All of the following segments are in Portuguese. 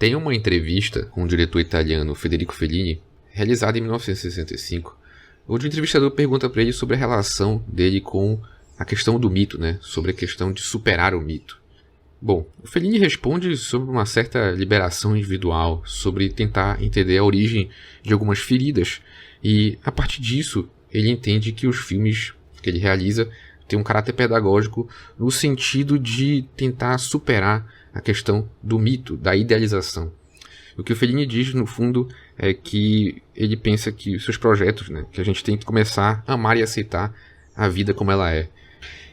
Tem uma entrevista com o diretor italiano Federico Fellini, realizada em 1965, onde o entrevistador pergunta para ele sobre a relação dele com a questão do mito, né? Sobre a questão de superar o mito. Bom, o Fellini responde sobre uma certa liberação individual, sobre tentar entender a origem de algumas feridas, e a partir disso ele entende que os filmes que ele realiza têm um caráter pedagógico no sentido de tentar superar a questão do mito, da idealização. O que o Fellini diz, no fundo, é que ele pensa que os seus projetos, né, que a gente tem que começar a amar e aceitar a vida como ela é.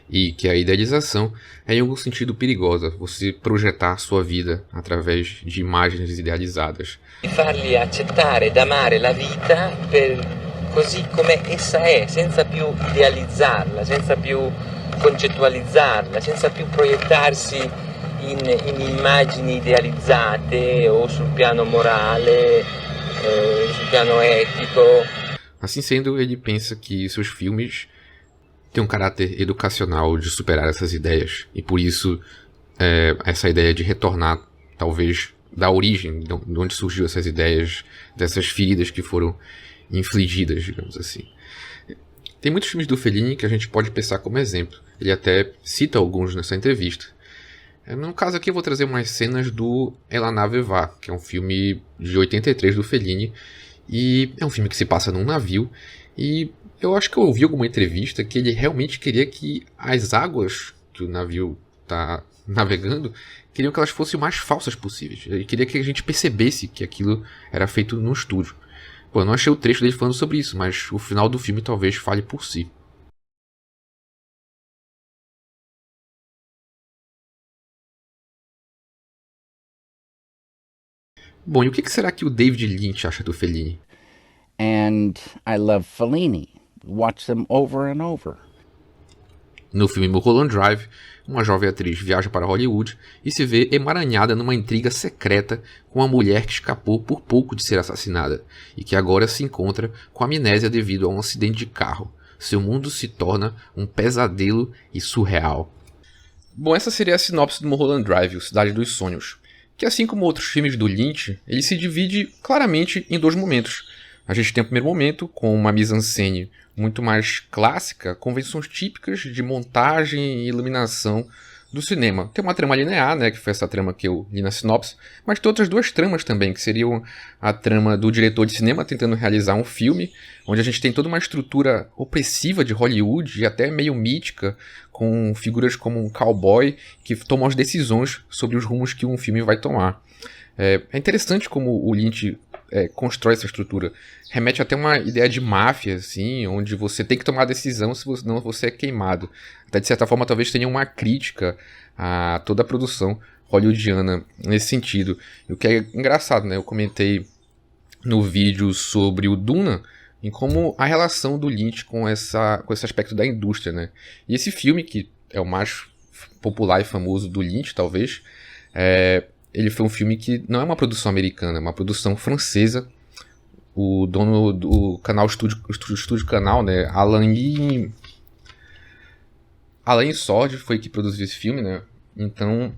E que a idealização é em algum sentido perigosa, você projetar a sua vida através de imagens idealizadas. Farli accettare ed amare la vita così come essa è, senza più idealizzarla, senza più concettualizzarla, senza più proiettarsi in immagini idealizzate ou sul piano morale, sul piano ético. Assim sendo, ele pensa que seus filmes têm um caráter educacional de superar essas ideias, e por isso essa ideia de retornar, talvez, da origem, de onde surgiu essas ideias, dessas feridas que foram infligidas, digamos assim. Tem muitos filmes do Fellini que a gente pode pensar como exemplo. Ele até cita alguns nessa entrevista. No caso aqui eu vou trazer umas cenas do E la nave va, que é um filme de 83 do Fellini, e é um filme que se passa num navio, e eu acho que eu ouvi alguma entrevista que ele realmente queria que as águas que o navio está navegando, queriam que elas fossem o mais falsas possíveis. Ele queria que a gente percebesse que aquilo era feito num estúdio. Pô, eu não achei o trecho dele falando sobre isso, mas o final do filme talvez fale por si. Bom, e o que será que o David Lynch acha do Fellini? And I love Fellini. Watch them over and over. No filme Mulholland Drive, uma jovem atriz viaja para Hollywood e se vê emaranhada numa intriga secreta com uma mulher que escapou por pouco de ser assassinada e que agora se encontra com amnésia devido a um acidente de carro. Seu mundo se torna um pesadelo e surreal. Bom, essa seria a sinopse do Mulholland Drive, o Cidade dos Sonhos, que assim como outros filmes do Lynch, ele se divide claramente em dois momentos. A gente tem o primeiro momento com uma mise-en-scène muito mais clássica, convenções típicas de montagem e iluminação do cinema. Tem uma trama linear, né, que foi essa trama que eu li na sinopse, mas tem outras duas tramas também, que seriam a trama do diretor de cinema tentando realizar um filme, onde a gente tem toda uma estrutura opressiva de Hollywood e até meio mítica, com figuras como um cowboy que tomam as decisões sobre os rumos que um filme vai tomar. É interessante como o Lynch constrói essa estrutura. Remete até uma ideia de máfia, assim, onde você tem que tomar a decisão, senão você é queimado. Até de certa forma talvez tenha uma crítica a toda a produção hollywoodiana nesse sentido. E o que é engraçado, né? Eu comentei no vídeo sobre o Duna, em como a relação do Lynch com esse aspecto da indústria, né? E esse filme, que é o mais popular e famoso do Lynch, talvez, ele foi um filme que não é uma produção americana, é uma produção francesa. O dono do canal Estúdio Canal, né, Alain Sordi, foi que produziu esse filme, né? Então,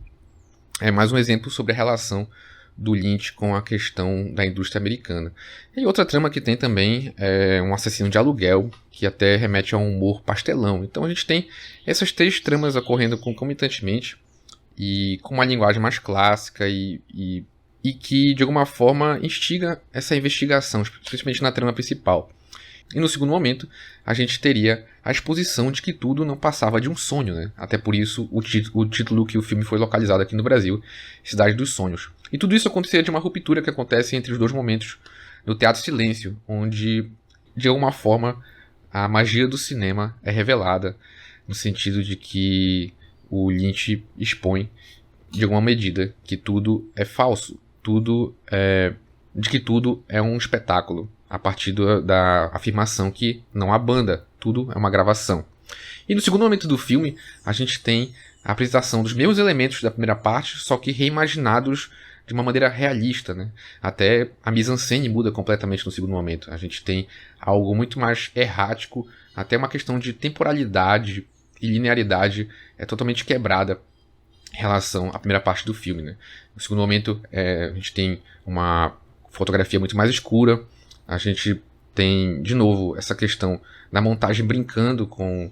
é mais um exemplo sobre a relação do Lynch com a questão da indústria americana. E outra trama que tem também é um assassino de aluguel, que até remete a um humor pastelão. Então a gente tem essas três tramas ocorrendo concomitantemente, e com uma linguagem mais clássica e que, de alguma forma, instiga essa investigação, especialmente na trama principal. E no segundo momento, a gente teria a exposição de que tudo não passava de um sonho, né? Até por isso, o título que o filme foi localizado aqui no Brasil, Cidade dos Sonhos. E tudo isso acontecia de uma ruptura que acontece entre os dois momentos no Teatro Silêncio, onde, de alguma forma, a magia do cinema é revelada, no sentido de que o Lynch expõe, de alguma medida, que tudo é falso, de que tudo é um espetáculo, a partir da afirmação que não há banda, tudo é uma gravação. E no segundo momento do filme, a gente tem a apresentação dos mesmos elementos da primeira parte, só que reimaginados de uma maneira realista, né? Até a mise-en-scène muda completamente no segundo momento. A gente tem algo muito mais errático, até uma questão de temporalidade e linearidade é totalmente quebrada em relação à primeira parte do filme, né? No segundo momento, a gente tem uma fotografia muito mais escura, a gente tem, de novo, essa questão da montagem brincando com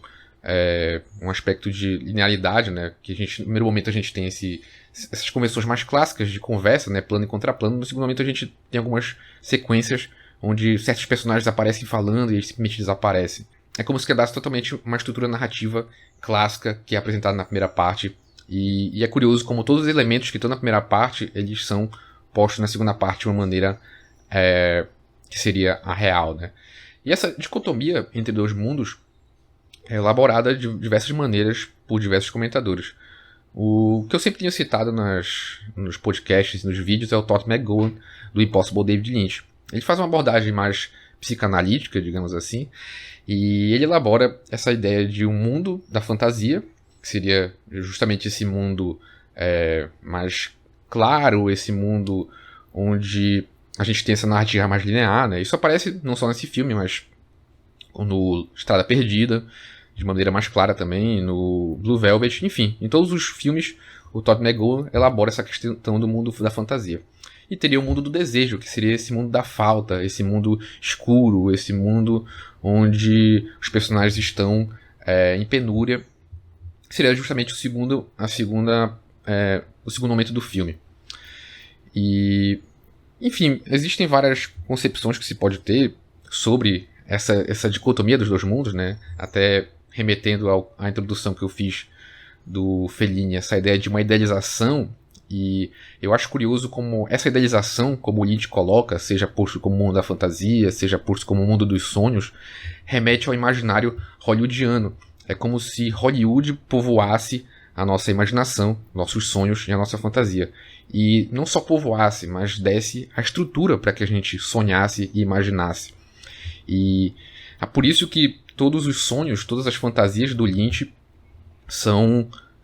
um aspecto de linearidade, né? Que no primeiro momento a gente tem essas convenções mais clássicas de conversa, né? Plano e contraplano. No segundo momento a gente tem algumas sequências onde certos personagens aparecem falando e eles simplesmente desaparecem. É como se quedasse totalmente uma estrutura narrativa clássica que é apresentada na primeira parte. E é curioso como todos os elementos que estão na primeira parte, eles são postos na segunda parte de uma maneira que seria a real, né? E essa dicotomia entre dois mundos é elaborada de diversas maneiras por diversos comentadores. O que eu sempre tinha citado nos podcasts e nos vídeos é o Todd McGowan, do Impossible David Lynch. Ele faz uma abordagem mais psicanalítica, digamos assim, e ele elabora essa ideia de um mundo da fantasia, que seria justamente esse mundo mais claro, esse mundo onde a gente tem essa narrativa mais linear, né? Isso aparece não só nesse filme, mas no Estrada Perdida, de maneira mais clara também, no Blue Velvet, enfim, em todos os filmes o Todd McGowan elabora essa questão do mundo da fantasia. E teria o mundo do desejo, que seria esse mundo da falta, esse mundo escuro, esse mundo onde os personagens estão em penúria. Seria justamente o segundo momento do filme. E, enfim, existem várias concepções que se pode ter sobre essa dicotomia dos dois mundos, né? Até remetendo à introdução que eu fiz do Fellini, essa ideia de uma idealização. E eu acho curioso como essa idealização, como o Lynch coloca, seja posto como o mundo da fantasia, seja posto como o mundo dos sonhos, remete ao imaginário hollywoodiano. É como se Hollywood povoasse a nossa imaginação, nossos sonhos e a nossa fantasia. E não só povoasse, mas desse a estrutura para que a gente sonhasse e imaginasse. E é por isso que todos os sonhos, todas as fantasias do Lynch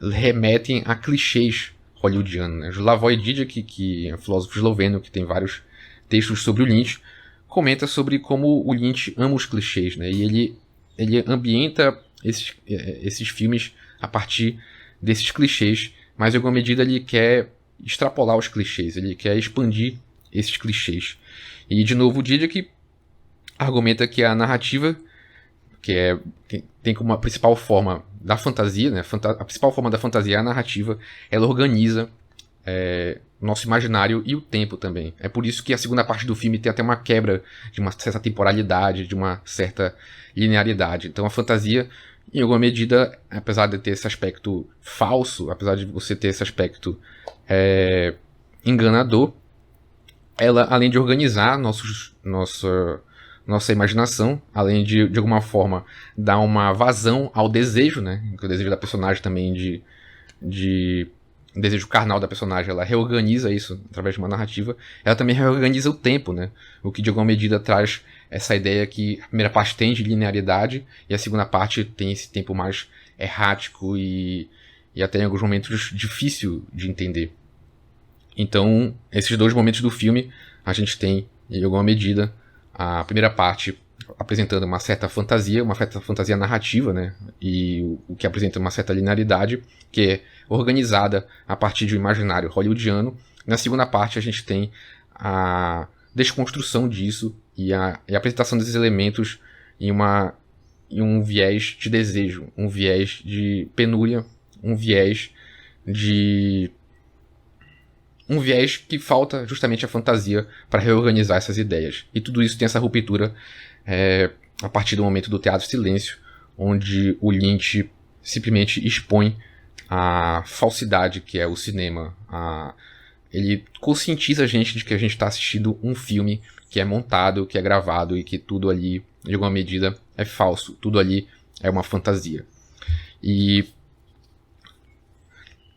remetem a clichês hollywoodianos, né? Slavoj Žižek, que é um filósofo esloveno que tem vários textos sobre o Lynch, comenta sobre como o Lynch ama os clichês, né? E ele ambienta esses filmes a partir desses clichês, mas em alguma medida ele quer extrapolar os clichês, ele quer expandir esses clichês. E de novo o Žižek argumenta que a narrativa, que tem como a principal forma da fantasia, né? A principal forma da fantasia é a narrativa, ela organiza nosso imaginário e o tempo também. É por isso que a segunda parte do filme tem até uma quebra de uma certa temporalidade, de uma certa linearidade. Então a fantasia, em alguma medida, apesar de ter esse aspecto falso, apesar de você ter esse aspecto enganador, ela, além de organizar nossa imaginação, além de alguma forma dar uma vazão ao desejo, né? O desejo da personagem também de desejo carnal da personagem, ela reorganiza isso através de uma narrativa. Ela também reorganiza o tempo, né? O que de alguma medida traz essa ideia que a primeira parte tem de linearidade e a segunda parte tem esse tempo mais errático e até em alguns momentos difícil de entender. Então, esses dois momentos do filme, a gente tem, em alguma medida, a primeira parte apresentando uma certa fantasia narrativa, né? E o que apresenta uma certa linearidade, que é organizada a partir de um imaginário hollywoodiano. Na segunda parte a gente tem a desconstrução disso e a apresentação desses elementos em um viés de desejo, um viés de penúria, um viés que falta justamente a fantasia para reorganizar essas ideias. E tudo isso tem essa ruptura a partir do momento do teatro silêncio, onde o Lynch simplesmente expõe a falsidade que é o cinema. Ele conscientiza a gente de que a gente está assistindo um filme que é montado, que é gravado e que tudo ali, de alguma medida, é falso. Tudo ali é uma fantasia. E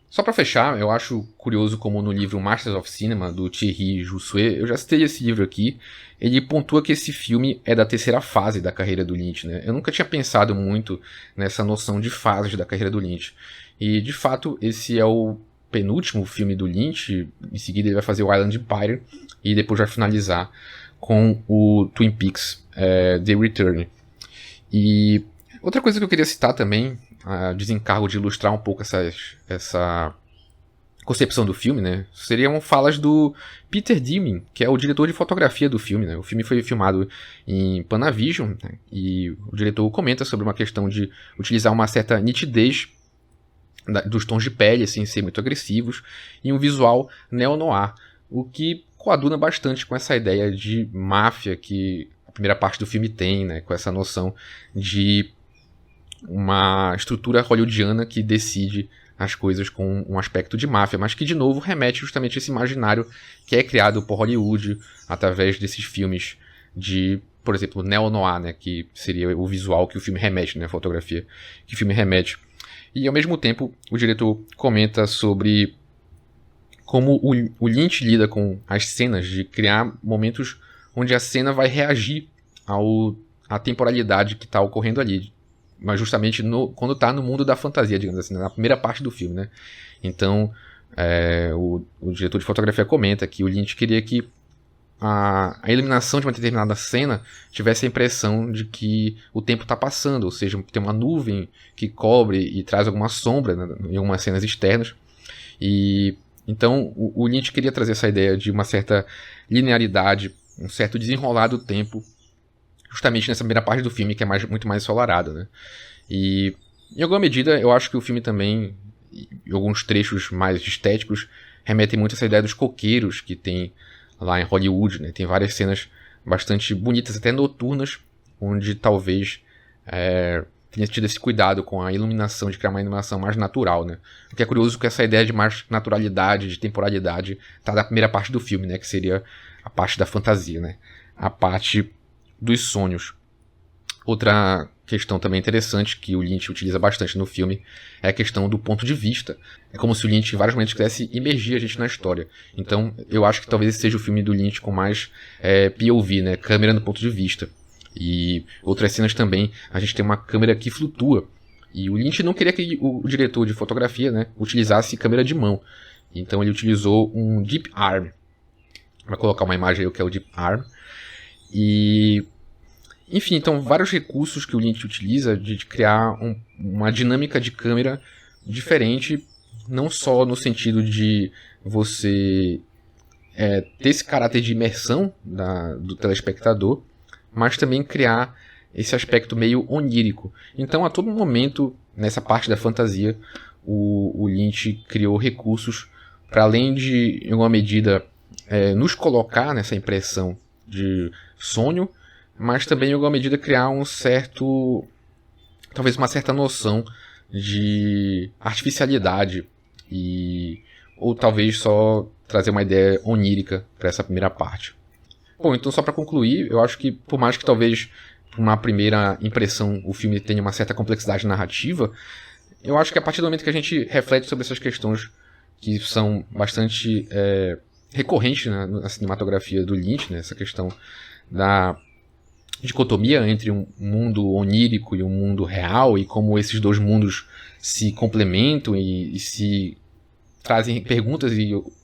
só para fechar, eu acho curioso como no livro Masters of Cinema, do Thierry Joussuet, eu já citei esse livro aqui, ele pontua que esse filme é da terceira fase da carreira do Lynch, né? Eu nunca tinha pensado muito nessa noção de fases da carreira do Lynch. E, de fato, esse é o penúltimo filme do Lynch, em seguida ele vai fazer o Island Empire, e depois vai finalizar com o Twin Peaks, The Return. E outra coisa que eu queria citar também, a desencargo de ilustrar um pouco essa concepção do filme, né, seriam falas do Peter Diamond, que é o diretor de fotografia do filme, né. O filme foi filmado em Panavision, né, e o diretor comenta sobre uma questão de utilizar uma certa nitidez dos tons de pele, assim, ser muito agressivos, e um visual neo-noir, o que coaduna bastante com essa ideia de máfia que a primeira parte do filme tem, né, com essa noção de uma estrutura hollywoodiana que decide as coisas com um aspecto de máfia, mas que de novo remete justamente a esse imaginário que é criado por Hollywood através desses filmes de, por exemplo, neo-noir, né, que seria o visual que o filme remete, né, a fotografia que o filme remete. E ao mesmo tempo o diretor comenta sobre como o Lynch lida com as cenas, de criar momentos onde a cena vai reagir à temporalidade que está ocorrendo ali, mas justamente quando está no mundo da fantasia, digamos assim, na primeira parte do filme, né? Então, o diretor de fotografia comenta que o Lynch queria que a iluminação de uma determinada cena tivesse a impressão de que o tempo está passando, ou seja, tem uma nuvem que cobre e traz alguma sombra, né, em algumas cenas externas. E então o Lynch queria trazer essa ideia de uma certa linearidade, um certo desenrolar do tempo, justamente nessa primeira parte do filme, que é muito mais ensolarado, né? E em alguma medida eu acho que o filme também, em alguns trechos mais estéticos, remetem muito a essa ideia dos coqueiros que tem lá em Hollywood, né? Tem várias cenas bastante bonitas, até noturnas, onde talvez tenha tido esse cuidado com a iluminação, de criar uma iluminação mais natural, né? O que é curioso que essa ideia de mais naturalidade, de temporalidade, tá na primeira parte do filme, né? Que seria a parte da fantasia, né? A parte dos sonhos. Outra questão também interessante que o Lynch utiliza bastante no filme é a questão do ponto de vista. É como se o Lynch em vários momentos quisesse imergir a gente na história. Então eu acho que talvez esse seja o filme do Lynch com mais POV, né? Câmera no ponto de vista. E outras cenas também, a gente tem uma câmera que flutua. E o Lynch não queria que o diretor de fotografia, né, utilizasse câmera de mão. Então ele utilizou um Deep Arm. Vai colocar uma imagem aí, o que é o Deep Arm. E enfim, então vários recursos que o Lynch utiliza de criar uma dinâmica de câmera diferente, não só no sentido de você ter esse caráter de imersão do telespectador, mas também criar esse aspecto meio onírico. Então, a todo momento, nessa parte da fantasia, o Lynch criou recursos para, além de, em alguma medida, nos colocar nessa impressão de sonho, mas também, em alguma medida, criar talvez uma certa noção de artificialidade, ou talvez só trazer uma ideia onírica para essa primeira parte. Bom, então só para concluir, eu acho que por mais que talvez por uma primeira impressão o filme tenha uma certa complexidade narrativa, eu acho que a partir do momento que a gente reflete sobre essas questões que são bastante recorrentes, né, na cinematografia do Lynch, né, essa questão da dicotomia entre um mundo onírico e um mundo real, e como esses dois mundos se complementam e se trazem perguntas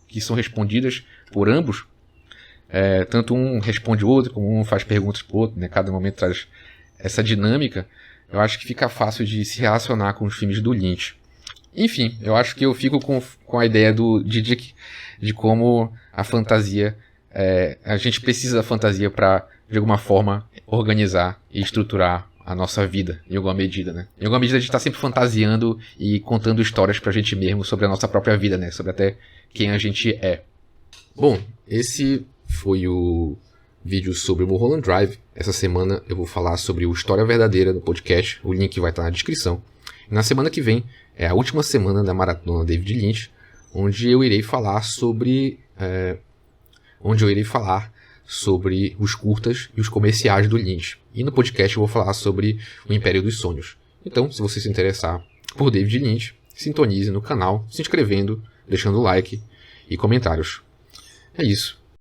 que são respondidas por ambos. Tanto um responde o outro, como um faz perguntas para o outro, né? Cada momento traz essa dinâmica. Eu acho que fica fácil de se relacionar com os filmes do Lynch. Enfim, eu acho que eu fico com a ideia do Didic, de como a fantasia, a gente precisa da fantasia para, de alguma forma, organizar e estruturar a nossa vida, em alguma medida, né? Em alguma medida a gente está sempre fantasiando e contando histórias pra gente mesmo sobre a nossa própria vida, né? Sobre até quem a gente é. Bom, esse foi o vídeo sobre o Mulholland Drive. Essa semana eu vou falar sobre o História Verdadeira no podcast. O link vai estar na descrição. E na semana que vem é a última semana da Maratona David Lynch, onde eu irei falar sobre os curtas e os comerciais do Lynch. E no podcast eu vou falar sobre o Império dos Sonhos. Então, se você se interessar por David Lynch, sintonize no canal, se inscrevendo, deixando like e comentários. É isso.